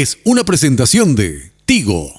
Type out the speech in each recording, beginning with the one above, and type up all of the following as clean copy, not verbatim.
es una presentación de Tigo.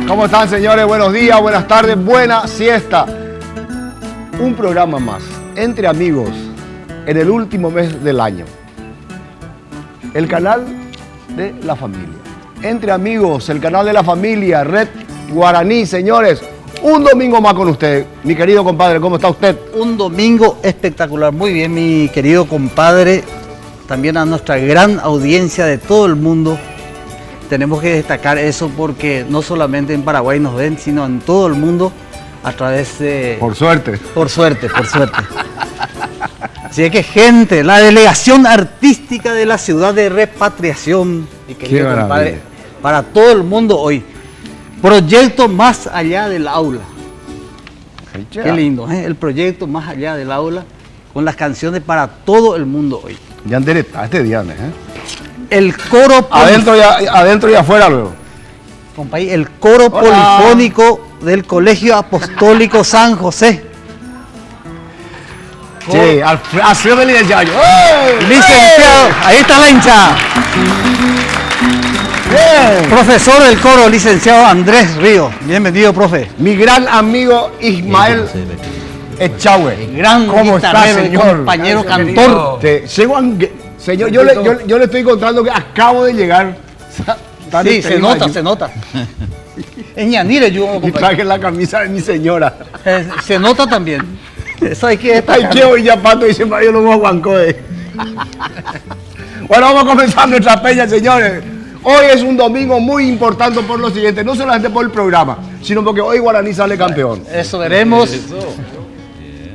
¿Cómo están, señores? Buenos días, buenas tardes, buena siesta. Un programa más, entre amigos, en el último mes del año. El canal de la familia. Entre amigos, el canal de la familia, Red Guaraní, señores. Un domingo más con usted. Mi querido compadre, ¿cómo está usted? Un domingo espectacular. Muy bien, mi querido compadre. También a nuestra gran audiencia de todo el mundo. Tenemos que destacar eso porque no solamente en Paraguay nos ven, sino en todo el mundo a través de... Por suerte. Por suerte, por suerte. Así que, gente, la delegación artística de la ciudad de Repatriación, mi querido compadre, para todo el mundo hoy. Proyecto Más Allá del Aula. Qué lindo, ¿eh? El proyecto Más Allá del Aula, con las canciones para todo el mundo hoy. Ya enderezada este día, ¿eh? El coro... Adentro y afuera luego. Compañero, el coro polifónico del Colegio Apostólico San José. Sí, Alfredo del licenciado. Licenciado, ahí está la hinchada. Bien. Profesor del coro, licenciado Andrés Ríos. Bienvenido, profe. Mi gran amigo Ismael Echagüe. Gran ¿Cómo está, señor? Compañero cantor. Señor, yo le estoy contando que acabo de llegar. Sí, se nota. En Ñanire yo... Y traje la camisa de mi señora. Se nota también. Eso hay que destacar. Ay, qué hoy ya pato, dice Mario Lomo Aguancó. Bueno, vamos a comenzar nuestra peña, señores. Hoy es un domingo muy importante por lo siguiente, no solamente por el programa, sino porque hoy Guaraní sale campeón. Eso veremos.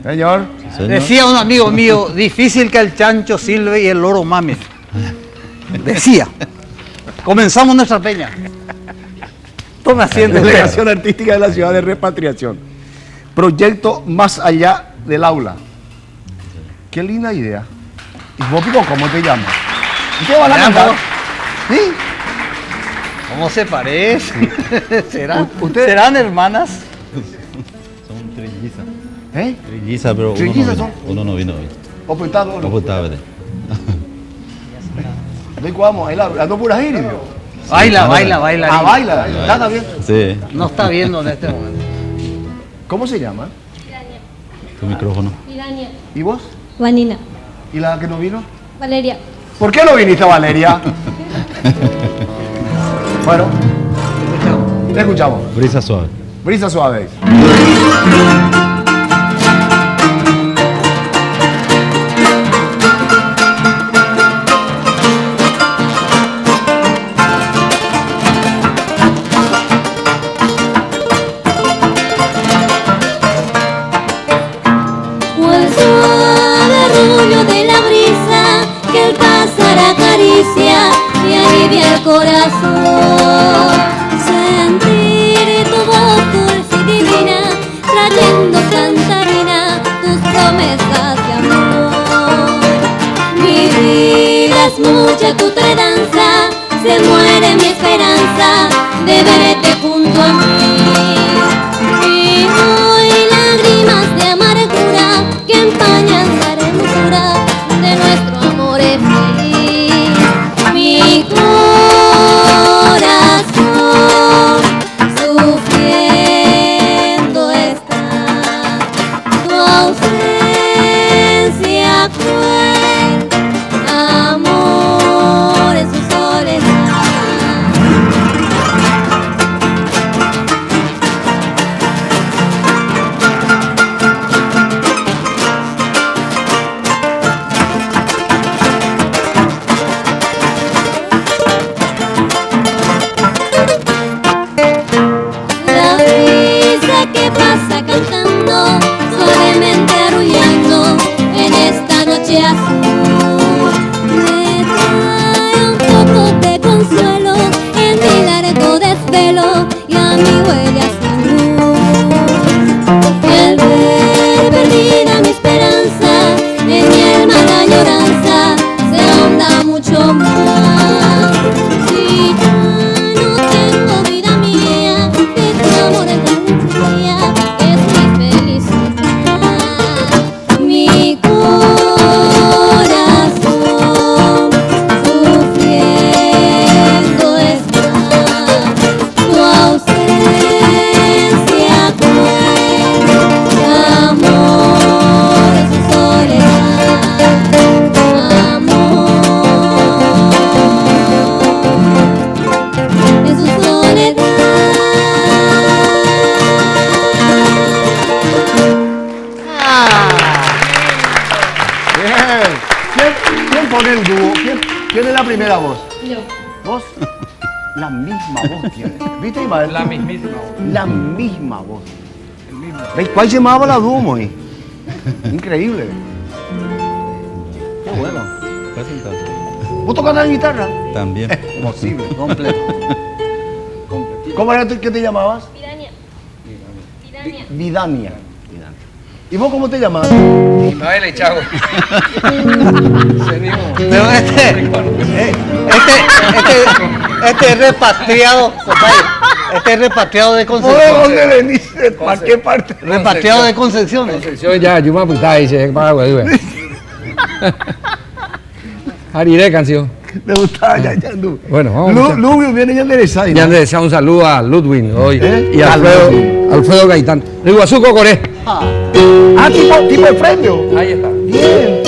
Señor. Decía un amigo mío, difícil que el chancho silbe y el loro mame. Decía. Comenzamos nuestra peña. Tome asiento. Delegación Artística de la Ciudad de Repatriación. Proyecto Más Allá del Aula. Qué linda idea. ¿Y vos, Pico, cómo te llamas? ¿Qué van a cantar? ¿Sí? ¿Cómo se parece? ¿Serán hermanas? Son trillizas. ¿Eh? Trillizas, pero uno no vino hoy. Opetado. Opetado. ¿De cuándo? ¿Ando puras iris? Baila. Ah, baila. ¿Está bien? Sí. No está viendo en este momento. ¿Cómo se llama? Tu micrófono. Irania. ¿Y vos? Vanina. ¿Y la que no vino? Valeria. ¿Por qué no viniste, Valeria? Bueno, te escuchamos. Brisa suave. Brisa suave. El corazón, sentir tu voz dulce y divina, trayendo cantarina tus promesas de amor. Mi vida es mucha tu danza, se muere mi esperanza de verte junto a mí. Y hoy lágrimas de amargura que empañan la hermosura de nuestra amores feliz. Mi corazón sufriendo está, tu ausencia cruel, amor en su soledad. La brisa que pasa cantando, suavemente arrullando en esta noche azul, me trae un poco de consuelo en mi largo desvelo y a mi huella sin luz. Y al ver perdida mi esperanza, en mi alma la añoranza se ahonda mucho más. Si ya no tengo vida mía, de tu amor en la alegría es mi felicidad. Mi corazón sufriendo está, tu ausencia cruel, amor en su soledad, amor en su soledad. Bien. ¿Quién pone el dúo? ¿Quién es la primera voz? Yo. ¿Vos? La misma voz tiene. ¿Viste, Ismael? La mismísima voz. La misma voz. ¿Veis cuál se llamaba la dúo, Moy? Increíble. Qué bueno. Presentación. ¿Vos tocas la guitarra? También. Posible, completo. ¿Cómo era tú que te llamabas? Piraña. Vidania. ¿Y vos cómo te llamabas? Ismael Echago. Pero este repatriado, compadre, este repatriado de ¿Vos de Concepción. dónde venís? ¿Para qué parte? Repatriado de Concepción. Concepción ya, yo me apuntaba y se para güey. Harire canción. ¿Te gustaba ya, Lu? Bueno, vamos a escuchar. Lu viene ya de Sai. Ya le deseo un saludo a Ludwig hoy y a ¿Eh? Alfredo Gaitán. De Iguazú, Cocoré. Ah, tipo de premio. Ahí está. Bien.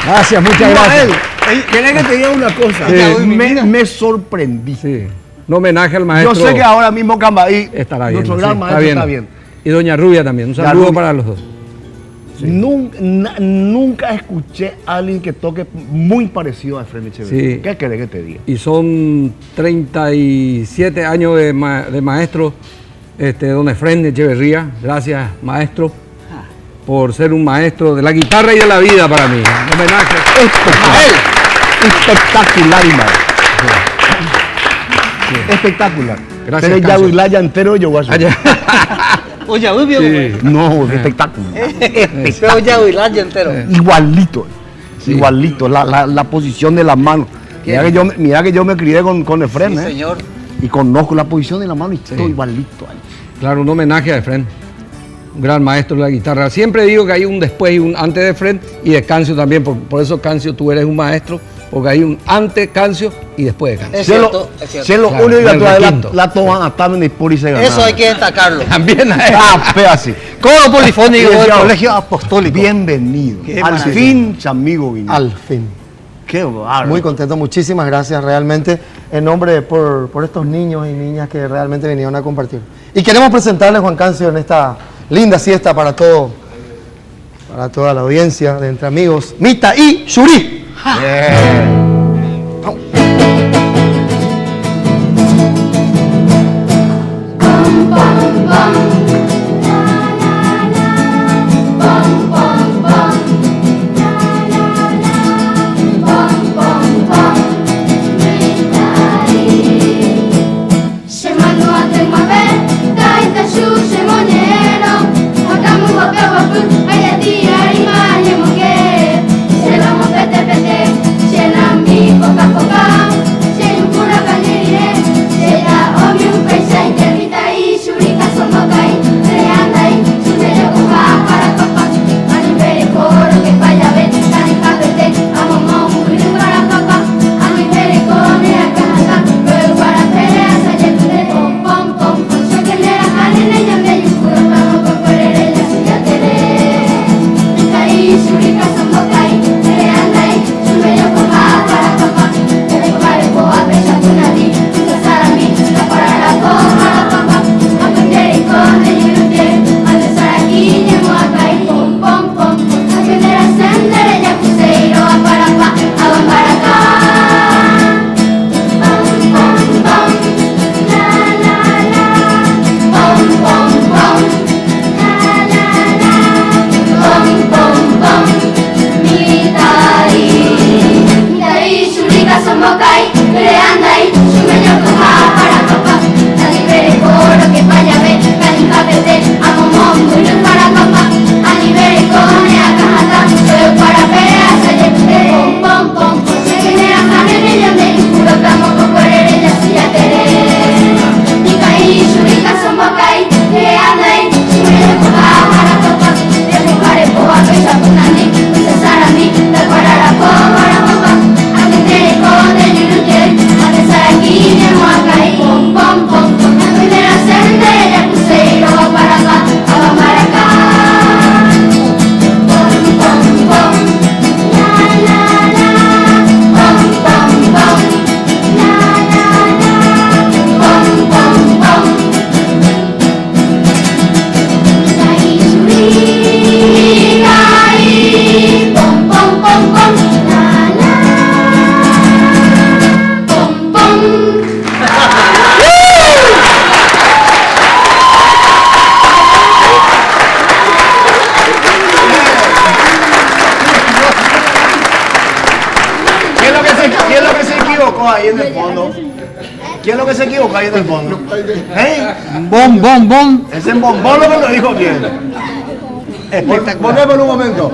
Gracias, muchas gracias. Quería que te diga una cosa. Sí. Me sorprendí. Sí. Un homenaje al maestro. Yo sé que ahora mismo Cambaí, estará bien. nuestro gran Sí, maestro, está bien. Y doña Rubia también. Un Ya, saludo Rubia. para los dos. Sí. Nunca escuché a alguien que toque muy parecido a Efraín Echeverría. Sí. ¿Qué querés que te diga? Y son 37 años de maestro, don Efraín Echeverría. Gracias, maestro. por ser un maestro de la guitarra y de la vida para mí. Un homenaje. Espectacular, Imar. Espectacular. Gracias, Pero ya Cancio. Huilaya entero yo voy a hacer. Oye, muy bien. Sí. No, espectacular. Pero ya Huilayo entero. Igualito. Igualito. La posición de la mano. Mira que yo me crié con Efrén, Sí, señor. Y conozco la posición de la mano y todo igualito ahí. Claro, un homenaje a Efrén, un gran maestro de la guitarra. Siempre digo que hay un después y un antes de Efrén y de Cancio también, por eso Cancio tú eres un maestro, porque hay un antes Cancio y después de Cancio. Es cierto, es cierto. Si es lo Claro, único que el todavía requinto. la toman a Tamen y Puri se ganaron. Eso hay que destacarlo. También hay. Ah, fea así. Coro polifónico del Licenciado. Colegio Apostólico. Bienvenido. Qué Al maravilla. fin, amigo vino. Al fin. Qué bárbaro. Muy contento, muchísimas gracias realmente en nombre por estos niños y niñas que realmente vinieron a compartir. Y queremos presentarles Juan Cancio en esta linda siesta para toda la audiencia de Entre Amigos, Mita y Shuri. ahí en el fondo? ¿Quién es lo que se equivoca ahí en el fondo? ¿Eh? Bom. Ese bombón lo que lo dijo bien. Volvemos en un momento.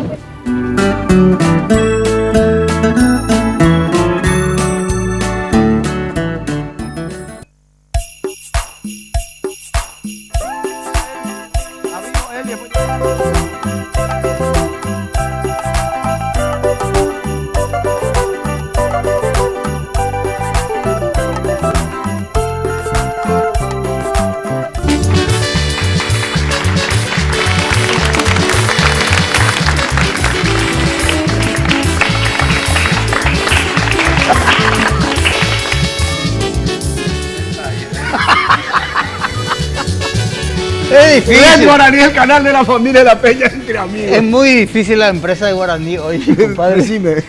Es Red difícil. Guaraní, el canal de la familia de la Peña entre amigos. Es muy difícil la empresa de Guaraní hoy, compadre. Decime.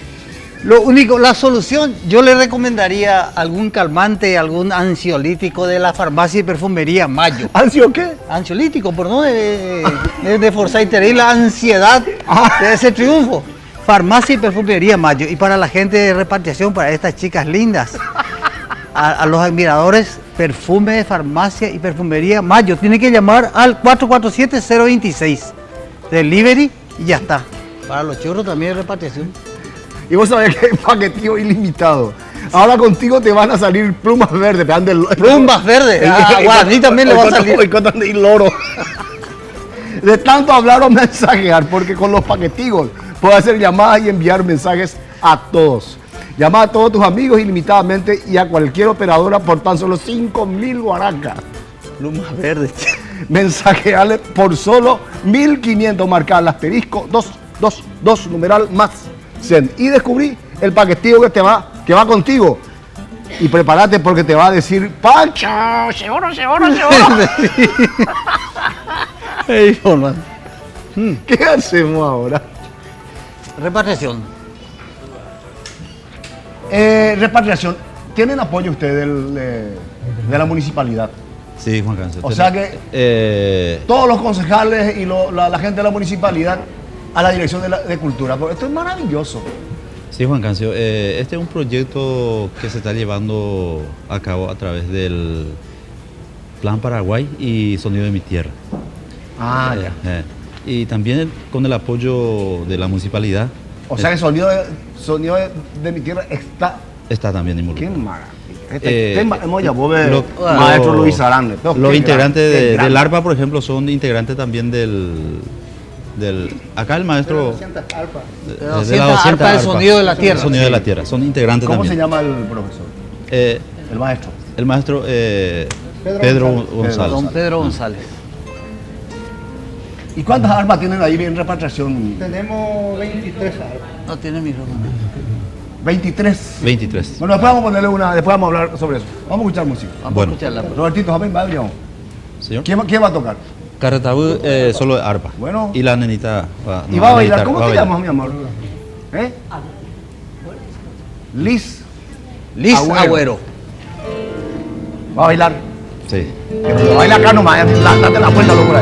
Lo único, la solución, yo le recomendaría algún calmante, algún ansiolítico de la farmacia y perfumería Mayo. ¿Ansio qué? Ansiolítico, por no de forzar y tener la ansiedad de ese triunfo. Farmacia y perfumería Mayo. Y para la gente de repatriación, para estas chicas lindas, a los admiradores, perfume de farmacia y perfumería Mayo. Tiene que llamar al 447-026. Delivery y ya está. Para los churros también de repatriación. Y vos sabés que hay paquetío ilimitado. Ahora contigo te van a salir plumas verdes. Plumas verdes. A mí también le va a salir. Y loro. De tanto hablar o mensajear, porque con los paquetigos puedes hacer llamadas y enviar mensajes a todos. Llama a todos tus amigos ilimitadamente y a cualquier operadora por tan solo 5.000 guaracas. Plumas verdes. Mensajeale por solo 1.500. Marcar el asterisco 222 numeral más 100. Y descubrí el paquetillo que va contigo. Y prepárate porque te va a decir: ¡Pancho! ¡Seguro! Ey, Norman. ¿Qué hacemos ahora? Repatriación. Repatriación. ¿Tienen apoyo ustedes de la municipalidad? Sí, Juan Cancio. O sea que todos los concejales y la gente de la municipalidad a la dirección de cultura. Porque esto es maravilloso. Sí, Juan Cancio. Este es un proyecto que se está llevando a cabo a través del Plan Paraguay y Sonido de mi Tierra. Ah, ya. Y también con el apoyo de la municipalidad. O sea que sonido de mi tierra está también Qué involucrado. maravilla. Maestro Luis Arande. Los integrantes del ARPA, por ejemplo, son integrantes también del acá el maestro De la 200 ARPA del Sonido de la Tierra. Sonido de la Tierra, son integrantes ¿Cómo se también. llama el profesor? El maestro. El maestro Pedro González. Don Pedro González. ¿Y cuántas armas tienen ahí en repatriación? Tenemos 23 armas. No tiene micrófono. 23. 23. Bueno, después vamos a ponerle después vamos a hablar sobre eso. Vamos a escuchar música. Vamos Bueno. a escucharla. Robertito, joven, vamos. Señor. ¿Quién va a tocar? Carretabú solo de arpa. Bueno. Y la nenita ¿Y va a bailar? necesitar- ¿Cómo va a te bailar. llamas, mi amor? Liz. Liz Agüero. ¿Va a bailar? Sí. Pero baila acá nomás, date la vuelta, locura.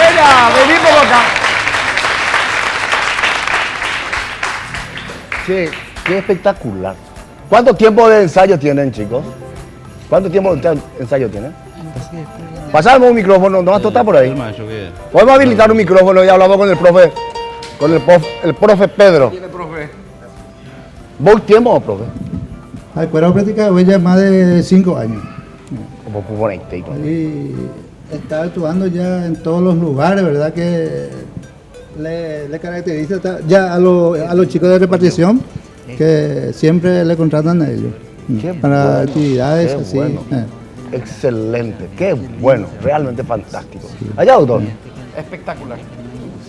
Buena, vení por acá. Sí, qué espectacular. ¿Cuánto tiempo de ensayo tienen, chicos? ¿Cuánto tiempo de ensayo tienen? Pasamos un micrófono, ¿no? ¿Está por ahí? Podemos habilitar un micrófono y hablamos con el profe, el profe Pedro. ¿Tiene profe? ¿Vos tiempo, profe? Al cuadro práctica voy ya más de 5 años. Como por ahí, Y está actuando ya en todos los lugares, ¿verdad? Que le caracteriza ya a los chicos de repartición, que siempre le contratan a ellos. Qué para bueno, actividades qué así. bueno. Excelente, qué bueno, realmente fantástico. Allá, doctor. Espectacular.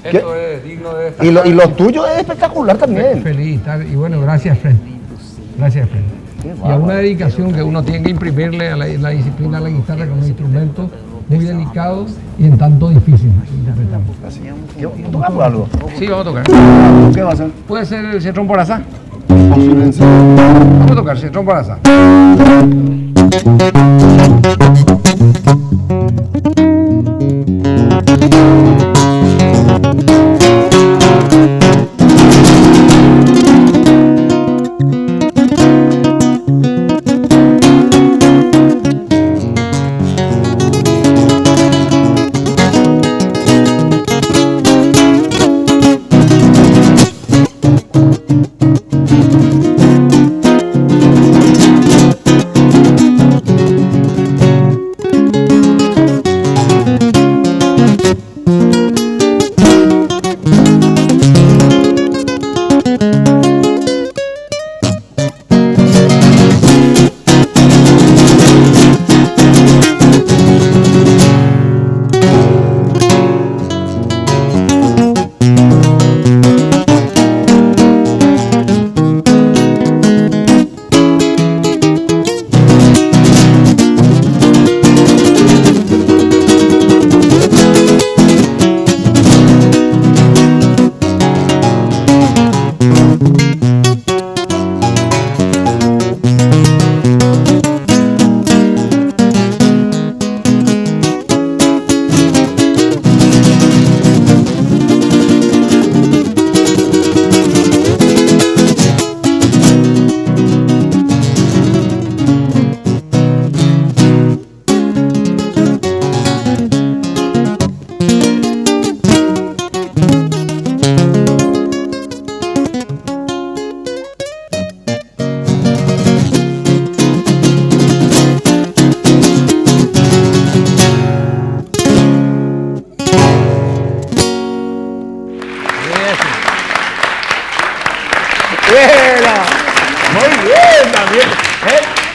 ¿Qué? Esto es digno de destacar. Y lo tuyo es espectacular también. Feliz, y bueno, gracias, Fred. Gracias, Fred. Y a una dedicación que uno tiene que imprimirle a la disciplina de la guitarra como instrumento muy delicado y en tanto difícil interpretar. ¿Tocamos algo? Sí, vamos a tocar. ¿Qué va a hacer? ¿Puede ser el Cetrón Borazá? Silencio. Vamos a tocar Cetrón Borazá.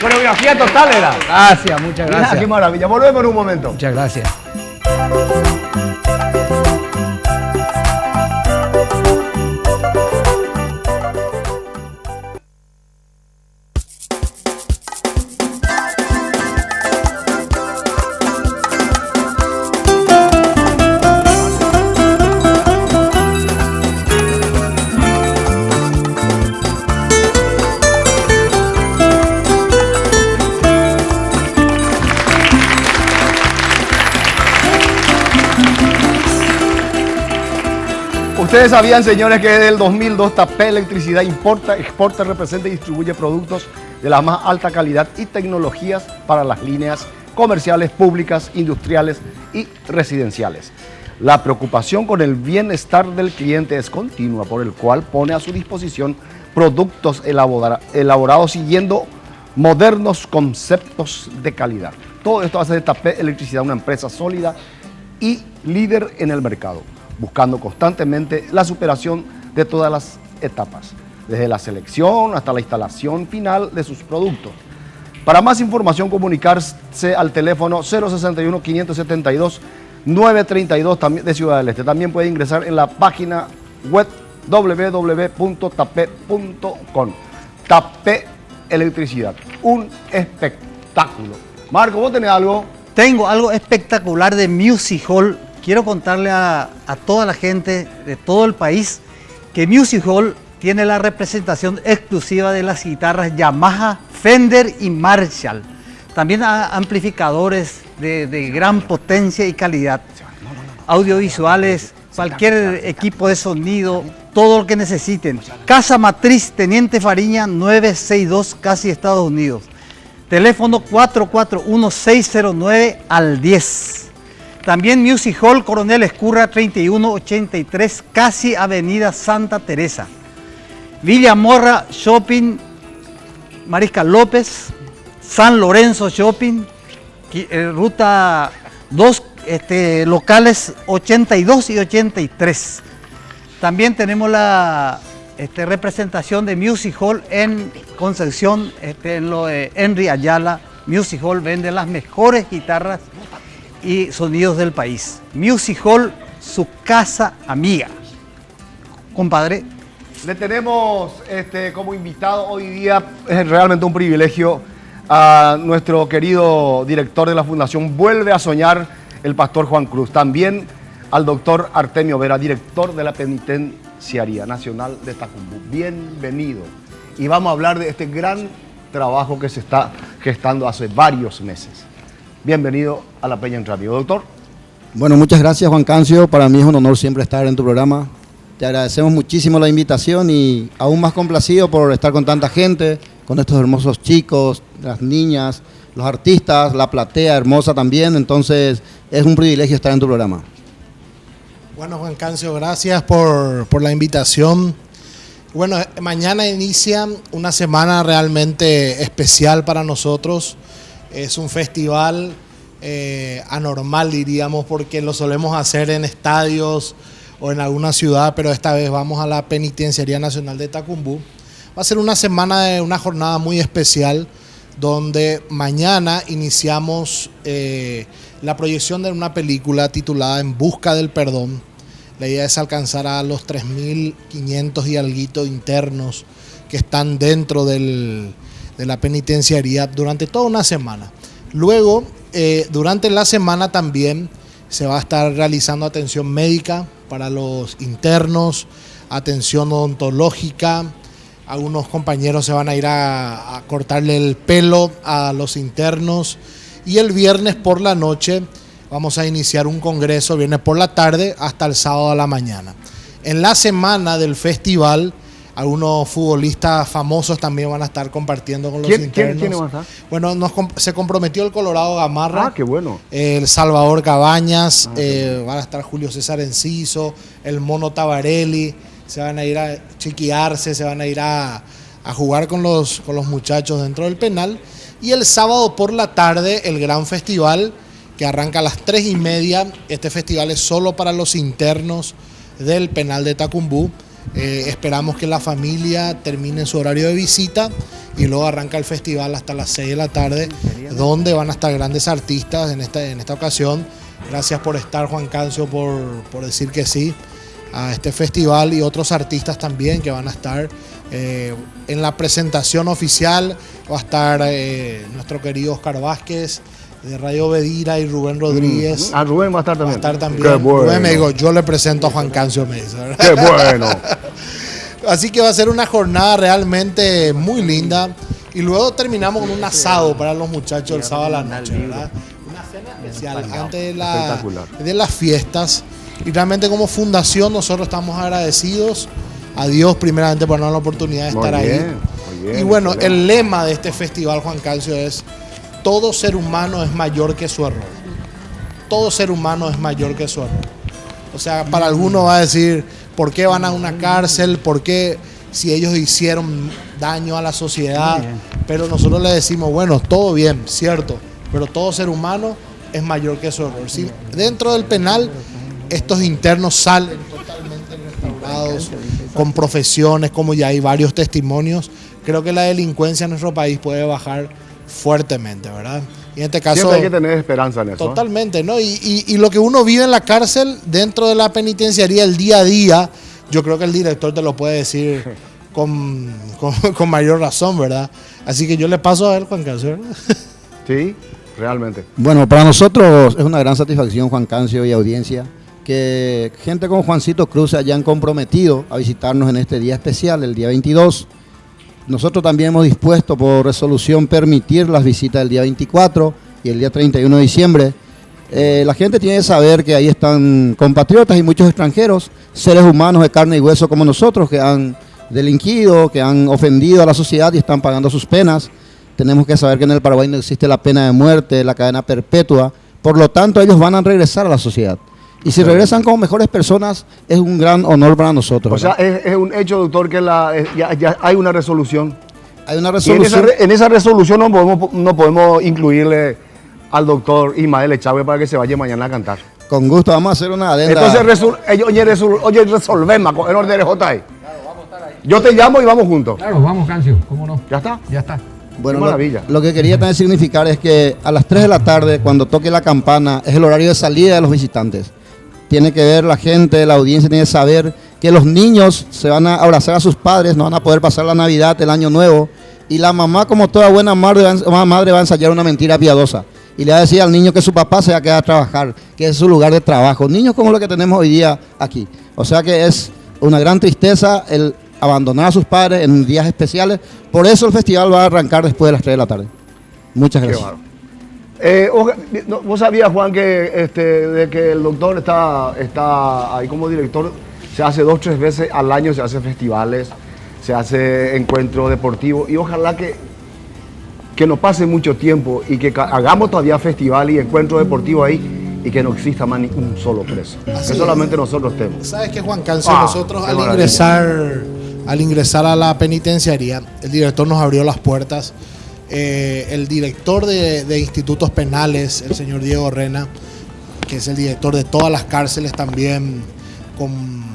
Coreografía total era. Gracias, muchas Mira, gracias. qué maravilla. Volvemos en un momento. Muchas gracias. Ustedes sabían, señores, que desde el 2002 Tapé Electricidad importa, exporta, representa y distribuye productos de la más alta calidad y tecnologías para las líneas comerciales, públicas, industriales y residenciales. La preocupación con el bienestar del cliente es continua, por el cual pone a su disposición productos elaborados siguiendo modernos conceptos de calidad. Todo esto hace de Tapé Electricidad una empresa sólida y líder en el mercado, buscando constantemente la superación de todas las etapas, desde la selección hasta la instalación final de sus productos. Para más información, comunicarse al teléfono 061-572-932 también de Ciudad del Este. También puede ingresar en la página web www.tapé.com. Tapé Electricidad, un espectáculo. Marco, ¿vos tenés algo? Tengo algo espectacular de Music Hall. Quiero contarle a toda la gente de todo el país que Music Hall tiene la representación exclusiva de las guitarras Yamaha, Fender y Marshall. También amplificadores de gran potencia y calidad. audiovisuales, cualquier equipo de sonido, todo lo que necesiten. Casa Matriz, Teniente Fariña 962, casi Estados Unidos. Teléfono 441-609 al 10. También Music Hall Coronel Escurra 3183, casi Avenida Santa Teresa. Villa Morra Shopping, Mariscal López. San Lorenzo Shopping, ruta 2, locales 82 y 83. También tenemos la representación de Music Hall en Concepción, en lo de Henry Ayala. Music Hall vende las mejores guitarras y sonidos del país. Music Hall, su casa amiga. Compadre. Le tenemos como invitado hoy día, es realmente un privilegio, a nuestro querido director de la Fundación Vuelve a Soñar, el pastor Juan Cruz. También al doctor Artemio Vera, director de la Penitenciaría Nacional de Tacumbú. Bienvenido. Y vamos a hablar de este gran trabajo que se está gestando hace varios meses. Bienvenido a La Peña Entre Amigos, doctor. Bueno, muchas gracias, Juan Cancio. Para mí es un honor siempre estar en tu programa. Te agradecemos muchísimo la invitación y aún más complacido por estar con tanta gente, con estos hermosos chicos, las niñas, los artistas, la platea hermosa también. Entonces, es un privilegio estar en tu programa. Bueno, Juan Cancio, gracias por la invitación. Bueno, mañana inicia una semana realmente especial para nosotros. Es un festival anormal, diríamos, porque lo solemos hacer en estadios o en alguna ciudad, pero esta vez vamos a la Penitenciaría Nacional de Tacumbú. Va a ser una jornada muy especial, donde mañana iniciamos la proyección de una película titulada En Busca del Perdón. La idea es alcanzar a los 3.500 y alguito internos que están dentro de la penitenciaría durante toda una semana. Luego, durante la semana también se va a estar realizando atención médica para los internos, atención odontológica. Algunos compañeros se van a ir a cortarle el pelo a los internos. Y el viernes por la noche vamos a iniciar un congreso, viernes por la tarde hasta el sábado a la mañana. En la semana del festival, algunos futbolistas famosos también van a estar compartiendo con los internos. ¿Quién va a estar? Bueno, se comprometió el Colorado Gamarra. Ah, qué bueno. El Salvador Cabañas, van a estar Julio César Enciso, el Mono Tabarelli. Se van a ir a chiquearse, se van a ir a jugar con los muchachos dentro del penal. Y el sábado por la tarde, el gran festival que arranca a las 3:30. Este festival es solo para los internos del penal de Tacumbú. Esperamos que la familia termine su horario de visita y luego arranca el festival hasta las 6 de la tarde, donde van a estar grandes artistas en esta ocasión. Gracias por estar, Juan Cancio, por decir que sí a este festival, y otros artistas también que van a estar en la presentación oficial. Va a estar nuestro querido Oscar Vázquez de Radio Bedira y Rubén Rodríguez. Rubén va a estar también. Va a estar también. Qué bueno. Rubén me dijo, yo le presento a Juan Cancio, me dice, ¿verdad? Qué bueno. Así que va a ser una jornada realmente muy linda. Y luego terminamos con un asado para los muchachos el sábado a la noche, ¿verdad? Una cena especial antes de las fiestas. Y realmente como fundación nosotros estamos agradecidos a Dios primeramente por darnos la oportunidad de estar ahí. Muy bien, y bueno, excelente. El lema de este festival, Juan Cancio, es: todo ser humano es mayor que su error. Todo ser humano es mayor que su error. O sea, para algunos va a decir, ¿por qué van a una cárcel? ¿Por qué si ellos hicieron daño a la sociedad? Pero nosotros le decimos, bueno, todo bien, cierto, pero todo ser humano es mayor que su error. Si dentro del penal estos internos salen totalmente restaurados, con profesiones, como ya hay varios testimonios, creo que la delincuencia en nuestro país puede bajar fuertemente, ¿verdad? Y en este caso siempre hay que tener esperanza en eso. Totalmente, ¿no? Y lo que uno vive en la cárcel, dentro de la penitenciaría, el día a día, yo creo que el director te lo puede decir con mayor razón, ¿verdad? Así que yo le paso a él, Juan Cancio. Sí, realmente. Bueno, para nosotros es una gran satisfacción, Juan Cancio y audiencia, que gente como Juancito Cruz se hayan comprometido a visitarnos en este día especial, el día 22. Nosotros también hemos dispuesto por resolución permitir las visitas del día 24 y el día 31 de diciembre, La gente tiene que saber que ahí están compatriotas y muchos extranjeros, seres humanos de carne y hueso como nosotros, que han delinquido, que han ofendido a la sociedad y están pagando sus penas. Tenemos que saber que en el Paraguay no existe la pena de muerte, la cadena perpetua, por lo tanto ellos van a regresar a la sociedad. Y si regresan como mejores personas, es un gran honor para nosotros. O sea, es un hecho, doctor, que ya hay una resolución. Hay una resolución. Y en esa resolución no podemos incluirle al doctor Ismael Echagüe para que se vaya mañana a cantar. Con gusto, vamos a hacer una adenda. Entonces, oye, resolvemos en orden de JI. Yo te llamo y vamos juntos. Claro, vamos, Cancio, ¿cómo no? ¿Ya está? Ya está. Bueno, Qué maravilla. lo que quería también significar es que a las 3 de la tarde, cuando toque la campana, es el horario de salida de los visitantes. Tiene que ver la gente, la audiencia tiene que saber que los niños se van a abrazar a sus padres, no van a poder pasar la Navidad, el Año Nuevo, y la mamá, como toda buena madre, va a ensayar una mentira piadosa. Y le va a decir al niño que su papá se va a quedar a trabajar, que es su lugar de trabajo. Niños como los que tenemos hoy día aquí. O sea que es una gran tristeza el abandonar a sus padres en días especiales. Por eso el festival va a arrancar después de las 3 de la tarde. Muchas gracias. ¿Vos sabías, Juan, que, de que el doctor está ahí como director? Se hace 2 o 3 veces al año, se hace festivales, se hace encuentros deportivos y ojalá que no pase mucho tiempo y que hagamos todavía festival y encuentros deportivos ahí y que no exista más ni un solo preso. Que solamente nosotros estemos. ¿Sabes qué, Juan Cancio? Nosotros al ingresar a la penitenciaría, el director nos abrió las puertas. El director de institutos penales, el señor Diego Rena, que es el director de todas las cárceles también, con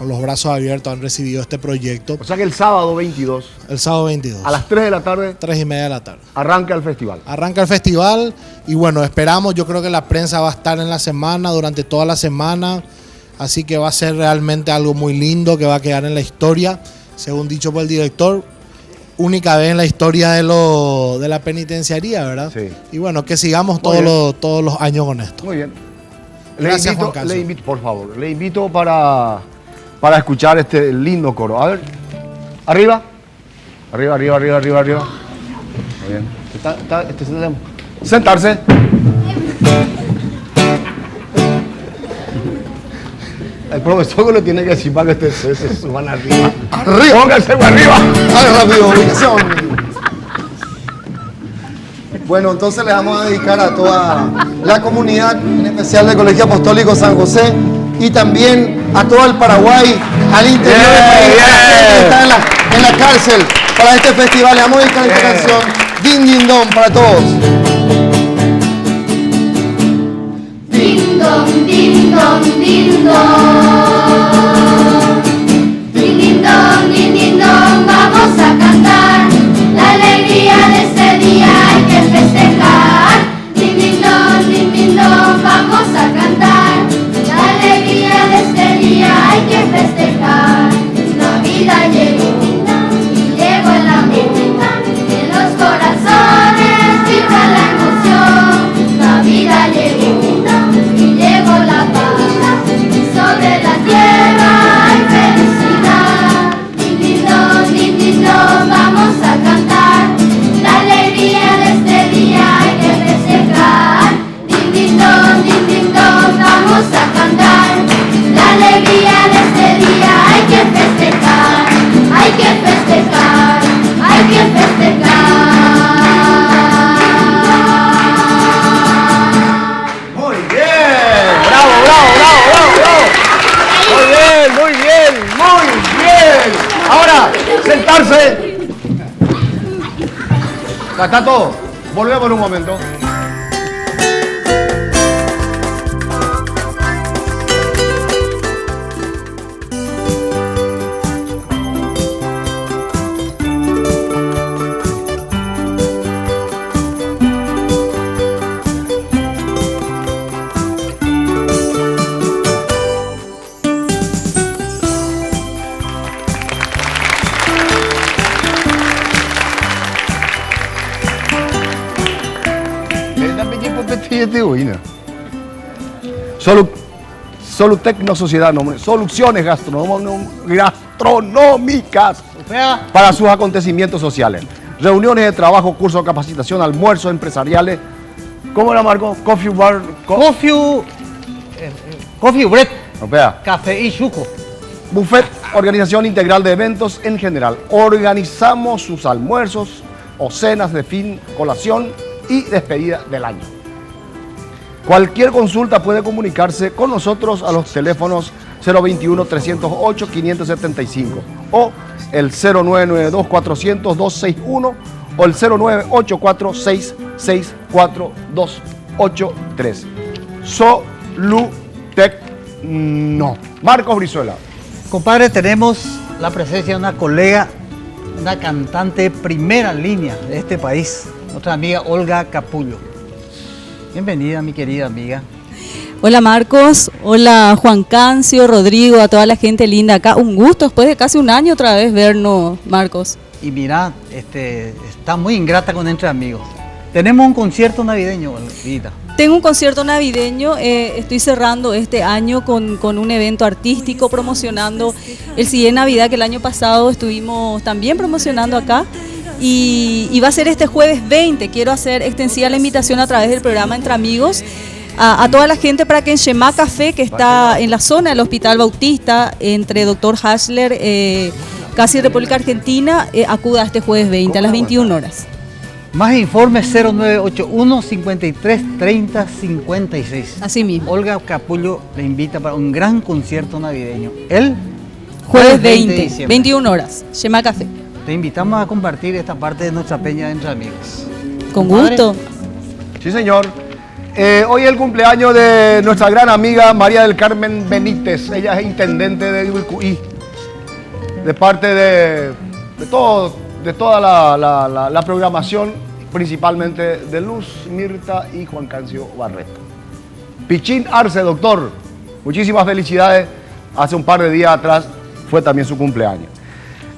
los brazos abiertos han recibido este proyecto. O sea que el sábado 22. El sábado 22. A las 3 de la tarde. 3:30 de la tarde. Arranca el festival. Arranca el festival y bueno, esperamos, yo creo que la prensa va a estar en la semana, durante toda la semana, así que va a ser realmente algo muy lindo que va a quedar en la historia, según dicho por el director. Única vez en la historia de la penitenciaría, ¿verdad? Sí. Y bueno, que sigamos todos los años con esto. Muy bien. Gracias, Juan Cancio. Le invito, por favor, le invito para escuchar este lindo coro. A ver, arriba. Arriba. Muy bien. Sentarse. El profesor lo tiene que decir para que se suban arriba. ¡Arriba! ¡Pónganse arriba! ¡Dale rápido, ubicación! Bueno, entonces le vamos a dedicar a toda la comunidad, en especial del Colegio Apostólico San José, y también a todo el Paraguay, al interior del país, a la gente que está en la cárcel, para este festival. Le vamos a dedicar esta canción, Din Din Don, para todos. Din don, din don, din don. Din din don, vamos a cantar. La alegría de este día hay que festejar. Din din don, vamos a cantar. La alegría de este día hay que festejar. Navidad llegó y llegó el amor. En los corazones vibra la emoción. Navidad llegó. Llegó la paz, sobre la tierra hay felicidad. Din din don, vamos a cantar. La alegría de este día hay que festejar. Din din don, vamos a cantar. La alegría de este día hay que festejar. Hay que festejar, hay que festejar. Muy bien. Ahora, sentarse. Ya está todo. Volvemos en un momento. Solutecno Sociedad, soluciones gastronómicas para sus acontecimientos sociales. Reuniones de trabajo, cursos de capacitación, almuerzos empresariales ¿Cómo era, Marco? Coffee bar. Coffee bread, Opea. café y chuco. Buffet, organización integral de eventos en general. Organizamos sus almuerzos o cenas de fin, colación y despedida del año. Cualquier consulta puede comunicarse con nosotros a los teléfonos 021-308-575 o el 0992-400-261 o el 0984-664-283. Solutecno. Marcos Brizuela. Compadre, tenemos la presencia de una colega, una cantante de primera línea de este país, nuestra amiga Olga Capullo. Bienvenida, mi querida amiga. Hola Marcos, hola Juan Cancio, Rodrigo, a toda la gente linda acá. Un gusto después de casi un año otra vez vernos, Marcos. Y mira, está muy ingrata con Entre Amigos. Tenemos un concierto navideño, Olguita. Tengo un concierto navideño, estoy cerrando este año con un evento artístico promocionando el CD de Navidad que el año pasado estuvimos también promocionando acá. Y va a ser este jueves 20, quiero hacer extensiva la invitación a través del programa Entre Amigos a toda la gente para que en Shema Café, que está en la zona del Hospital Bautista, entre Dr. Hasler, casi República Argentina, acuda este jueves 20 a las 21 horas. Más informes 0981 53 30 56. Así mismo. Olga Capullo le invita para un gran concierto navideño. El jueves 20, 21 horas, Shema Café. Te invitamos a compartir esta parte de nuestra peña de Entre Amigos. Con gusto. Sí, señor. Hoy es el cumpleaños de nuestra gran amiga María del Carmen Benítez. Ella es intendente de Ibicuí. De parte de toda la programación, principalmente de Luz Mirta y Juan Cancio Barreto. Pichín Arce, doctor. Muchísimas felicidades. Hace un par de días atrás fue también su cumpleaños.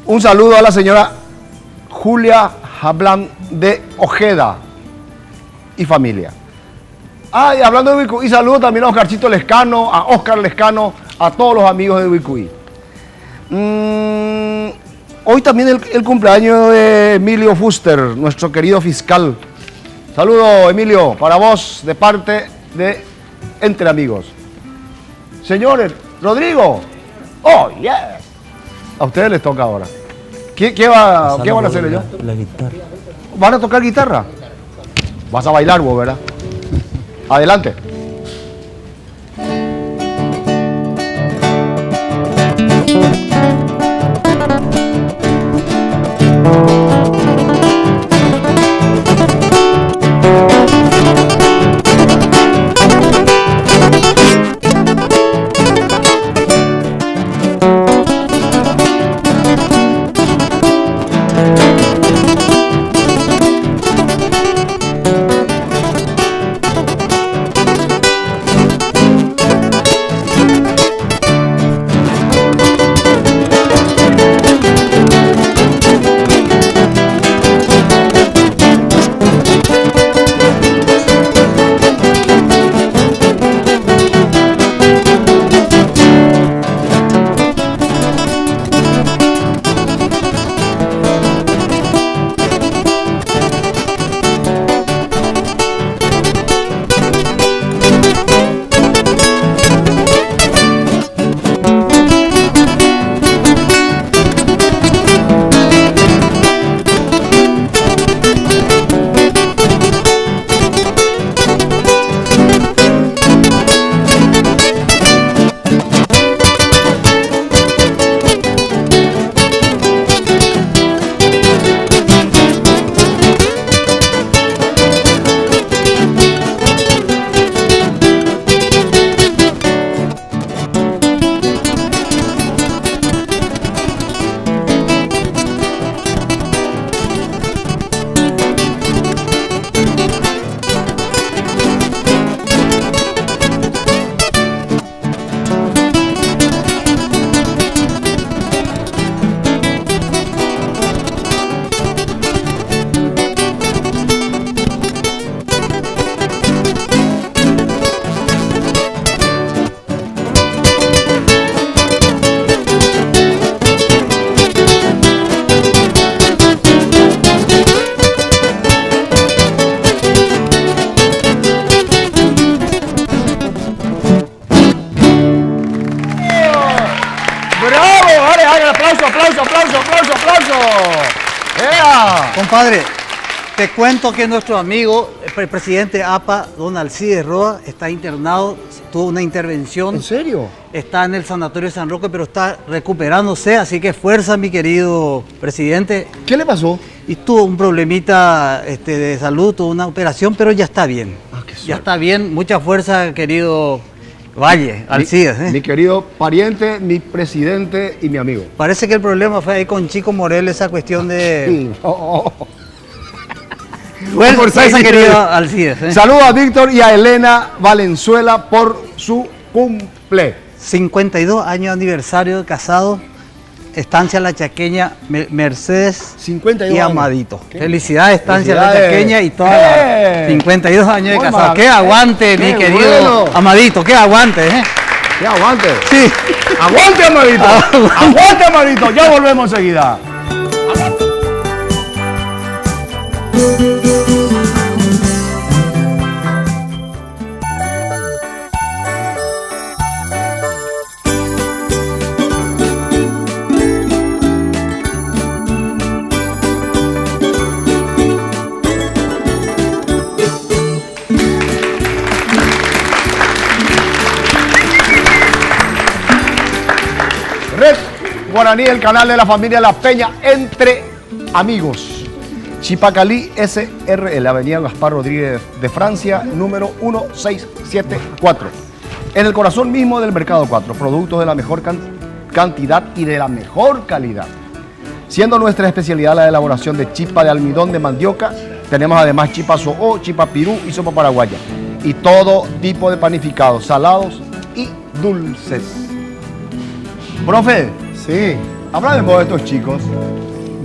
Un saludo a la señora Julia Jablán de Ojeda y familia. Y hablando de Ibicuí, saludo también a Oscarcito Lescano, a Oscar Lescano, a todos los amigos de Ibicuí. Hoy también el cumpleaños de Emilio Fuster, nuestro querido fiscal. Saludo, Emilio, para vos, de parte de Entre Amigos. Señores, Rodrigo. Oh, yeah. A ustedes les toca ahora. ¿Qué van a hacer ellos? La guitarra. ¿Van a tocar guitarra? Vas a bailar vos, ¿verdad? Adelante. dale, aplauso. ¡Ea! Compadre, te cuento que nuestro amigo, el presidente APA, don Alcides Roa, está internado, tuvo una intervención. ¿En serio? Está en el Sanatorio San Roque, pero está recuperándose, así que fuerza, mi querido presidente. ¿Qué le pasó? Y tuvo un problemita de salud, tuvo una operación, pero ya está bien. Ya está bien, mucha fuerza, querido Valle, Alcides. Mi querido pariente, mi presidente y mi amigo. Parece que el problema fue ahí con Chico Morel, esa cuestión de... Fuerza, querido Alcides. Saludos a Víctor y a Elena Valenzuela por su cumple. 52 años aniversario de casado, estancia La Chaqueña, Mercedes 52 y años. Amadito. ¿Qué? Felicidades, estancia La Felicidades. Chaqueña y toda la 52 años de Muy casado. mal. ¡Qué aguante, mi Qué querido bueno. Amadito! ¡Qué aguante! ¡Qué aguante! Sí. ¡Aguante, Amadito! ¡Aguante, Amadito! Ya volvemos enseguida. Red Guaraní, el canal de la familia La Peña, entre amigos. Chipacalí SRL, Avenida Gaspar Rodríguez de Francia, número 1674. En el corazón mismo del Mercado 4, productos de la mejor cantidad y de la mejor calidad. Siendo nuestra especialidad la elaboración de chipa de almidón de mandioca, tenemos además chipa soó, chipa pirú y sopa paraguaya. Y todo tipo de panificados, salados y dulces. Profe, Sí. háblame de estos chicos.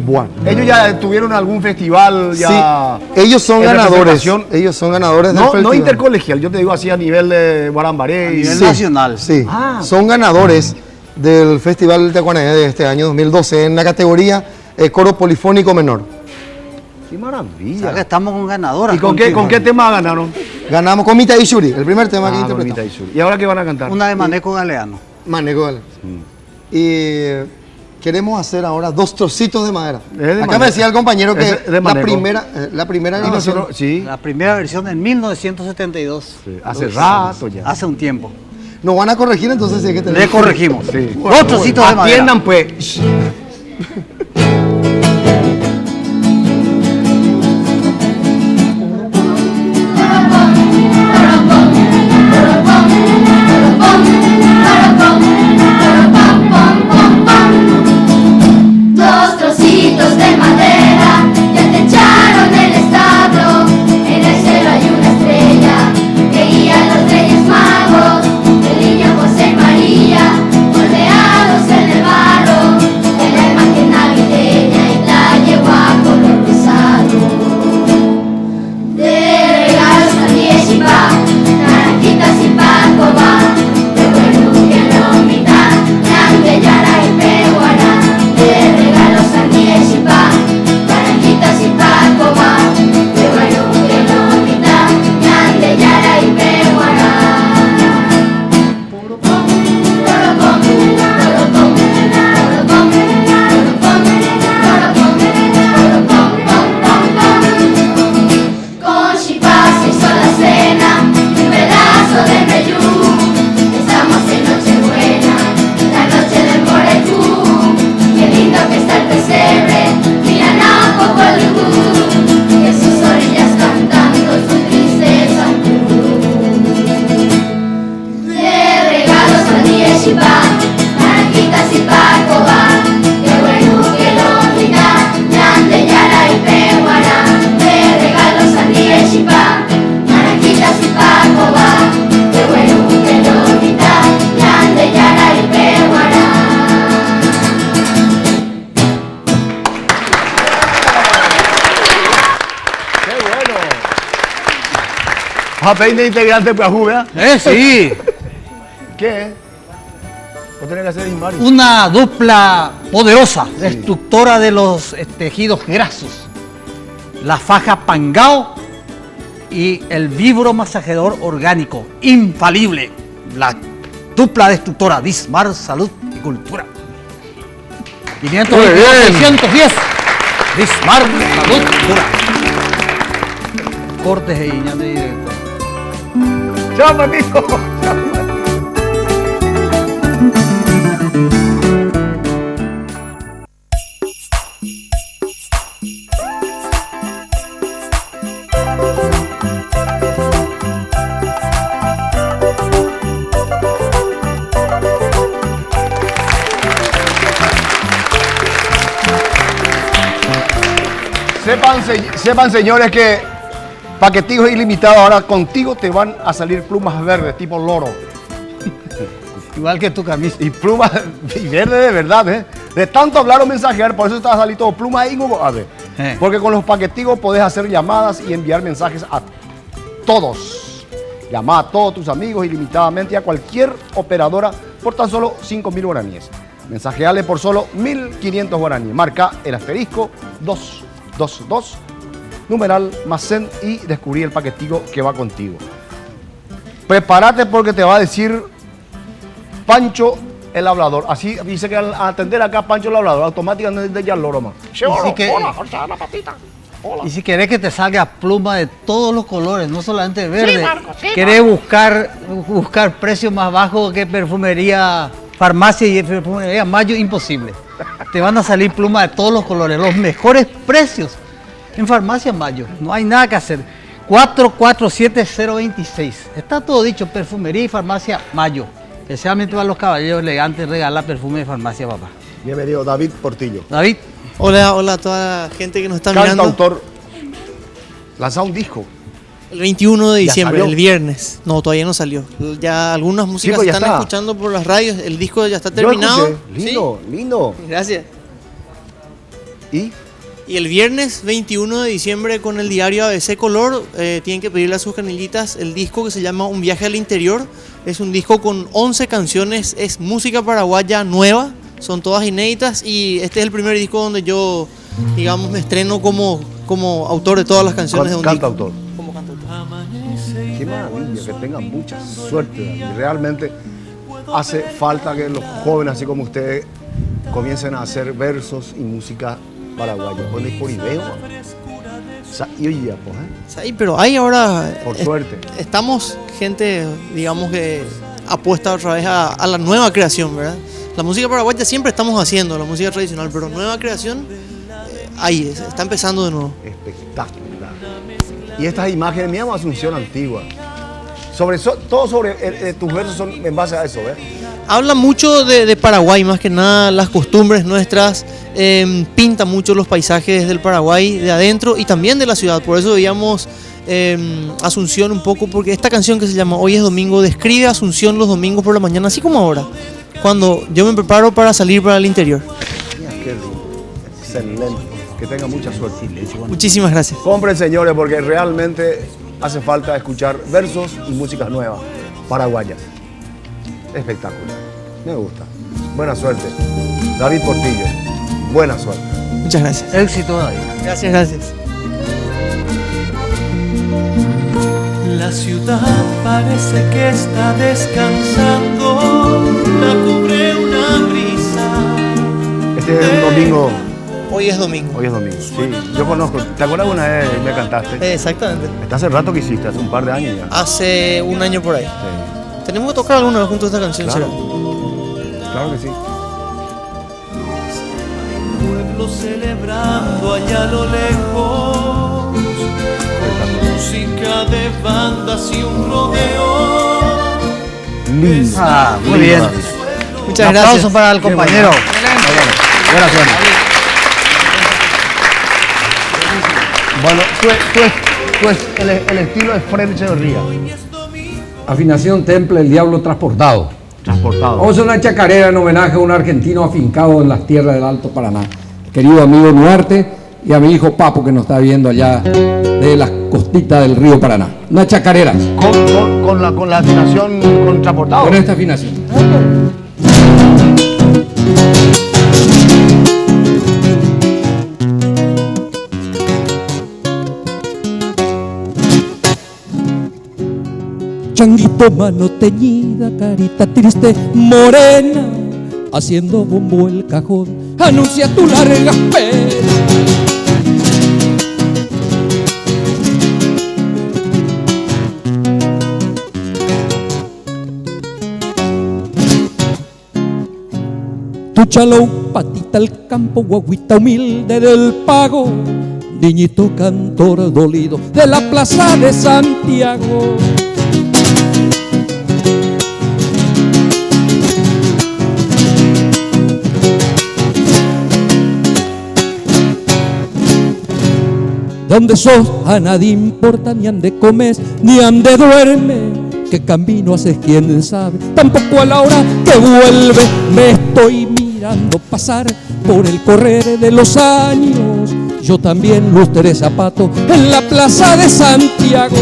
Bueno. ¿Ellos ya tuvieron algún festival? Ya Sí, ellos son en ganadores. representación? Ellos son ganadores del No, festival. no intercolegial, yo te digo así a nivel de Guarambaré. A nivel Sí, nacional. Sí, Ah. son ganadores del Festival de Acuané de este año 2012 en la categoría coro polifónico menor. ¡Qué O sea, maravilla! que estamos con ganadoras. ¿Y con qué tema ganaron? Ganamos con Mita y Shuri, el primer tema que Mamita interpretamos. y Sur. ¿Y ahora qué van a cantar? Una de Maneco Galeano. Maneco, vale. Y queremos hacer ahora 2 trocitos de madera. Es de Acá Maneco. me decía el compañero que Es de la Maneco. primera Y grabación. nosotros- sí, La primera versión en 1972. hace rato ya. Hace un tiempo. Nos van a corregir, entonces sí que Le corregimos. Sí. 2 trocitos de madera. Atiendan pues. Dos trocitos de madera ya te echaron el establo. En el cielo hay una estrella que guía a los reyes magos. El niño José y María, moldeados en el barro, de la imagen navideña y la yegua color rosado. De regalos a Diezhipa, naranjitas y pacoba, de buenos que no mitan, ñande, yara y peguara. De regalos a Diezhipa, naranjitas y pacoba, de buenos que no mitan, ñande, yara y peguara. Con Shipa se hizo la cena, un pedazo de meyú. Estamos en Nochebuena, la noche del Moretú. Qué lindo que está el pesebre, mira a poco el gurú. En sus orillas cantando su tristeza un gurú. De regalos a Diezhipa, naranjitas y pacoba, qué bueno que lo mira, ñande, yara y peguara. De regalos a Diezhipa, naranjitas y pacoba, qué bueno que lo mira, ñande, yara y peguara. ¡Qué bueno! Vas a pedir de integrante para jugar. Sí. ¿Qué? Vos tenés que hacer Ismari. Una dupla poderosa, destructora de los tejidos grasos. La faja Pangao y el vibro masajeador orgánico, infalible. La dupla destructora, Dismar Salud y Cultura. 510. Bismarck, salud pura. Cortes e Iñate directo. ¡Chao, amigo! Sepan, señores, que Paquetigos Ilimitados ahora contigo te van a salir plumas verdes, tipo loro. Igual que tu camisa. Y plumas y verde de verdad, ¿eh? De tanto hablar o mensajear, por eso te va a salir todo plumas ahí, porque con los Paquetigos podés hacer llamadas y enviar mensajes a todos. Llama a todos tus amigos ilimitadamente y a cualquier operadora por tan solo 5.000 guaraníes. Mensajeale por solo 1.500 guaraníes. Marca el asterisco 222, numeral +100 y descubrí el paquetico que va contigo. Prepárate porque te va a decir Pancho el hablador. Así dice que al atender acá Pancho el hablador, automáticamente ya el loro más. Y si querés que te salga pluma de todos los colores, no solamente verde, Sí, Marco, sí, querés buscar precios más bajos que perfumería, farmacia y perfumería Mayo, imposible. Te van a salir plumas de todos los colores, los mejores precios en farmacia Mayo. No hay nada que hacer. 447-026. Está todo dicho, perfumería y farmacia Mayo. Especialmente para los caballeros elegantes, regala perfume de farmacia, papá. Bienvenido, David Portillo. David. Hola, hola a toda la gente que nos está mirando. Cantautor. Lanza un disco. El 21 de diciembre, salió? el viernes. No, todavía no salió. Ya algunas músicas pues ya están está. escuchando por las radios. El disco ya está Yo terminado. escuché. Lindo, lindo. Gracias. ¿Y? Y el viernes 21 de diciembre con el diario ABC Color tienen que pedirle a sus canillitas el disco que se llama Un viaje al interior. Es un disco con 11 canciones, es música paraguaya nueva, son todas inéditas y este es el primer disco donde yo, digamos, me estreno como autor de todas las canciones de un Cantautor. disco. Como cantautor. Qué maravilla, que tengan mucha suerte, David. Realmente hace falta que los jóvenes, así como ustedes, comiencen a hacer versos y música paraguaya. Ponen por idea. Y oye, pues, Sí, pero hay ahora... por suerte. Estamos gente, digamos, que apuesta otra vez a la nueva creación, ¿verdad? La música paraguaya siempre estamos haciendo, la música tradicional, pero nueva creación, ahí está empezando de nuevo. Espectacular. Y estas imágenes, mi Asunción antigua. Todo sobre tus versos son en base a eso, ¿ves? Habla mucho de Paraguay, más que nada las costumbres nuestras, pinta mucho los paisajes del Paraguay de adentro y también de la ciudad. Por eso veíamos Asunción un poco, porque esta canción que se llama Hoy es Domingo describe a Asunción los domingos por la mañana, así como ahora, cuando yo me preparo para salir para el interior. Mira, qué lindo. Excelente. Que tenga mucha suerte. Muchísimas gracias. Compren, señores, porque realmente hace falta escuchar versos y músicas nuevas, paraguayas. Espectacular. Me gusta. Buena suerte. David Portillo. Buena suerte. Muchas gracias. Éxito, David. Gracias, gracias. La ciudad parece que está descansando, la cubre una brisa. Este es un domingo. Hoy es domingo. Hoy es domingo. Sí, yo conozco. ¿Te acuerdas una vez me cantaste? Exactamente. Está hace rato que hiciste, hace un par de años ya. Hace un año por ahí. Sí. Tenemos que tocar alguna vez juntos esta canción, Claro. ¿será? Claro que sí. Pueblo celebrando allá a lo lejos, música de bandas y un rodeo. Lindo. Muy bien. Muchas Un aplauso gracias. para el compañero. Buena suerte. Bueno, el estilo es Fred Echeverría. Afinación Temple, el diablo transportado. Transportado. Vamos a hacer una chacarera en homenaje a un argentino afincado en las tierras del Alto Paraná. Querido amigo Duarte y a mi hijo Papo que nos está viendo allá de las costitas del río Paraná. Una chacarera. Con la afinación con transportado. Con esta afinación. Changuito, mano teñida, carita triste, morena, haciendo bombo el cajón. anuncia tu larga espera. Tu chalou, patita al campo, guaguita humilde del pago, niñito cantor dolido de la plaza de Santiago. Donde sos a nadie importa, ni ande comes, ni ande duerme. ¿Qué camino haces? ¿Quién sabe? Tampoco a la hora que vuelve. Me estoy mirando pasar por el correr de los años. Yo también lustré zapatos en la plaza de Santiago.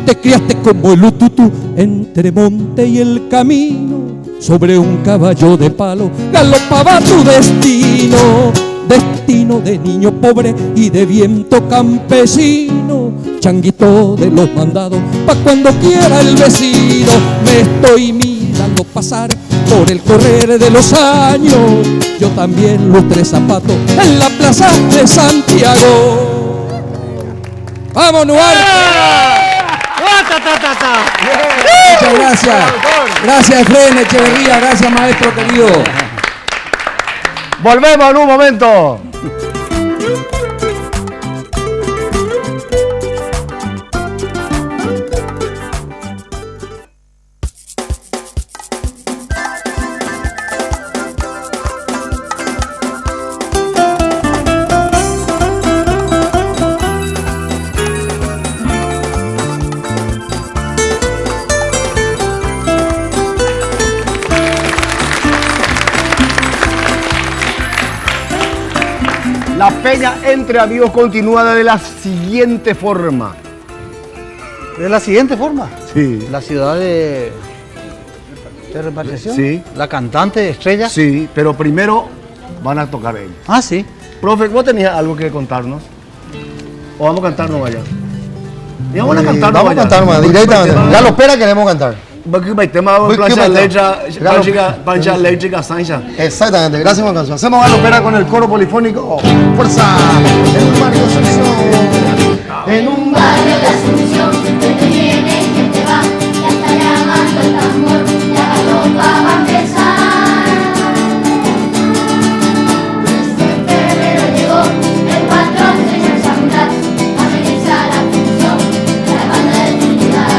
Te criaste como el ututú entre monte y el camino. Sobre un caballo de palo galopaba tu destino. Destino de niño pobre y de viento campesino. Changuito de los mandados pa' cuando quiera el vecino. Me estoy mirando pasar por el correr de los años. Yo también lustré zapatos en la plaza de Santiago. ¡Vamos, Nuar! Muchas gracias. Gracias, Efraín Echeverría. Gracias, maestro querido. Volvemos en un momento. La peña entre amigos continúa de la siguiente forma. ¿De la siguiente forma? Sí. La ciudad de repatriación. Sí. La cantante estrella. Sí, pero primero van a tocar ellos. Ah, sí. Profe, ¿vos tenías algo que contarnos? ¿O vamos a cantarnos allá? Y vamos a cantarnos Vamos a cantar más directamente. Ya lo espera, queremos cantar. Plancha eléctrica, Sancha. Exactamente, gracias Juan Cancio. Hacemos galopera con el coro polifónico. ¡Fuerza! En un barrio de Asunción. En un barrio de Asunción. Que te viene y que te va. Ya está llamando el tambor. La galopa va a empezar. Este febrero llegó el patrón señor Samblas. A realizar la función de la banda de Trinidad.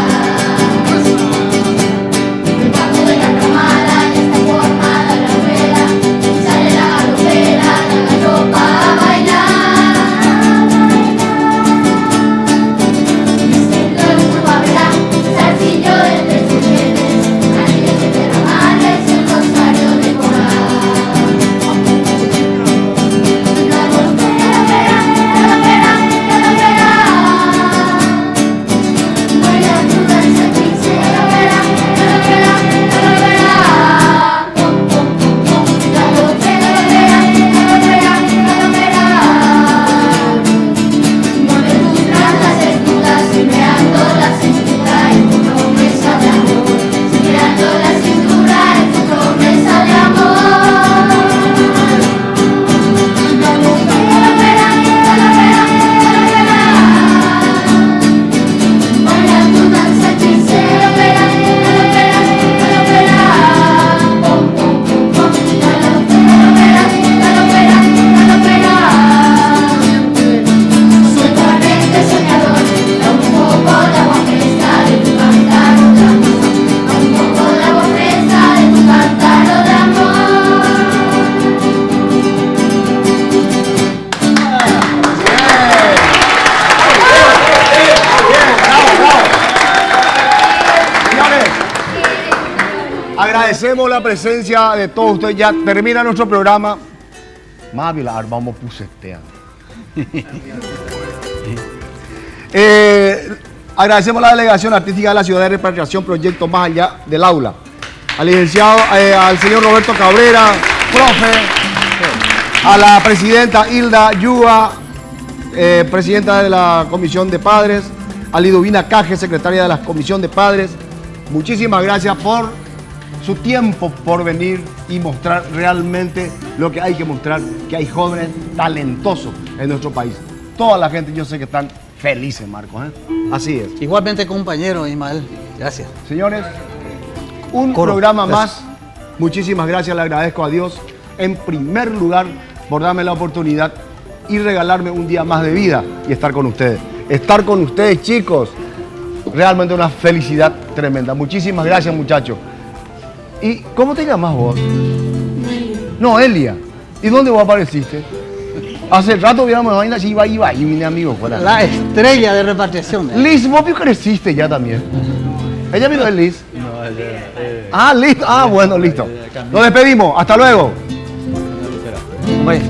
Agradecemos la presencia de todos ustedes. Ya termina nuestro programa. Mavilar, vamos a pusetear. Agradecemos a la Delegación Artística de la Ciudad de Repatriación, Proyecto Más Allá del Aula. al licenciado, al señor Roberto Cabrera, profe, a la presidenta Hilda Yúa, presidenta de la Comisión de Padres, a Liduvina Caje, secretaria de la Comisión de Padres. Muchísimas gracias por su tiempo, por venir y mostrar realmente lo que hay que mostrar, que hay jóvenes talentosos en nuestro país. Toda la gente, yo sé que están felices, Marcos, ¿eh? Así es. Igualmente, compañero Ismael. Gracias. Señores, un programa más. Muchísimas gracias, le agradezco a Dios en primer lugar por darme la oportunidad y regalarme un día más de vida y estar con ustedes. Estar con ustedes, chicos, realmente una felicidad tremenda. Muchísimas gracias, muchachos. ¿Y cómo te llamas vos? No, Elia. ¿Y dónde vos apareciste? Hace rato viéramos vaina así, iba y mi amigo fuera. La estrella de repatriación. Liz, vos creciste ya también. ¿Ella vino de Liz? No, ella... Ah, listo. Ah, bueno, listo. Nos despedimos. Hasta luego. Bueno.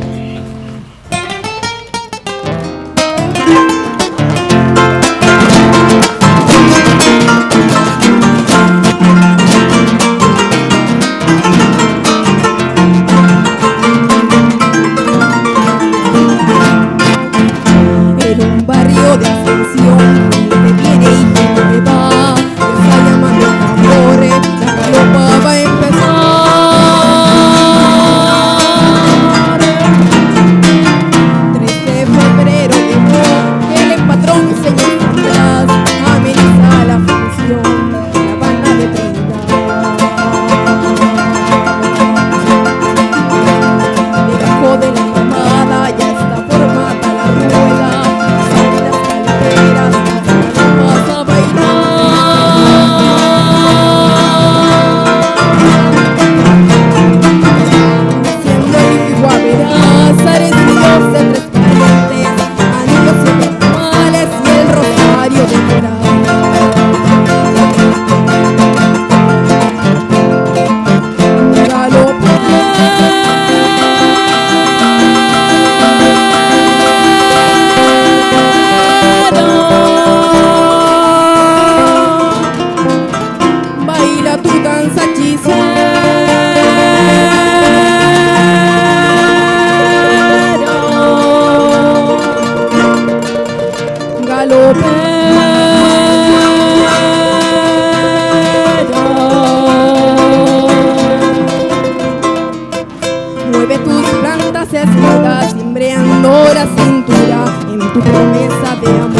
Mueve tus plantas esmeraldas, cimbreando la cintura en tu promesa de amor.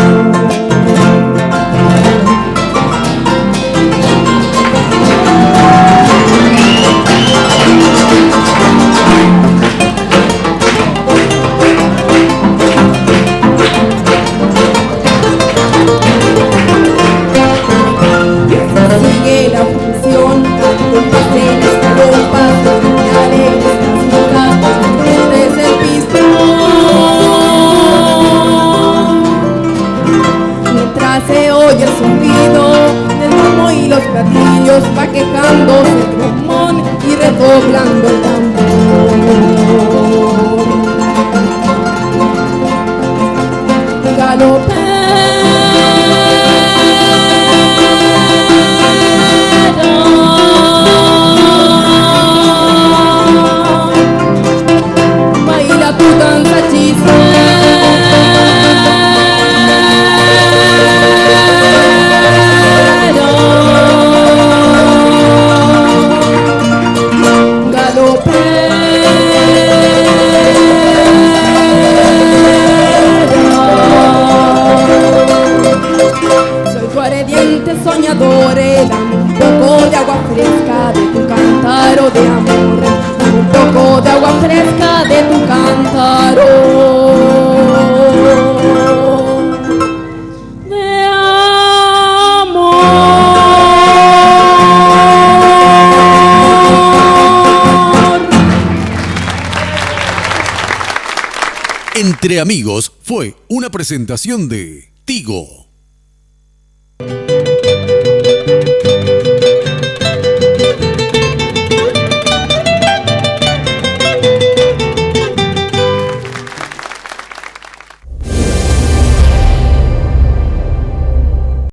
Sigue la función, de las palomas, señales, las bocas, desde el pistón. Mientras se oye el sonido del bombo y los platillos, va quejándose el trombón y redoblando el tambor. Galopé. Tu danza soy tu ardiente soñador, dame un poco de agua fresca de tu cántaro de amor, dame un poco de agua fresca de tu cántaro de amor. Entre Amigos fue una presentación de Tigo.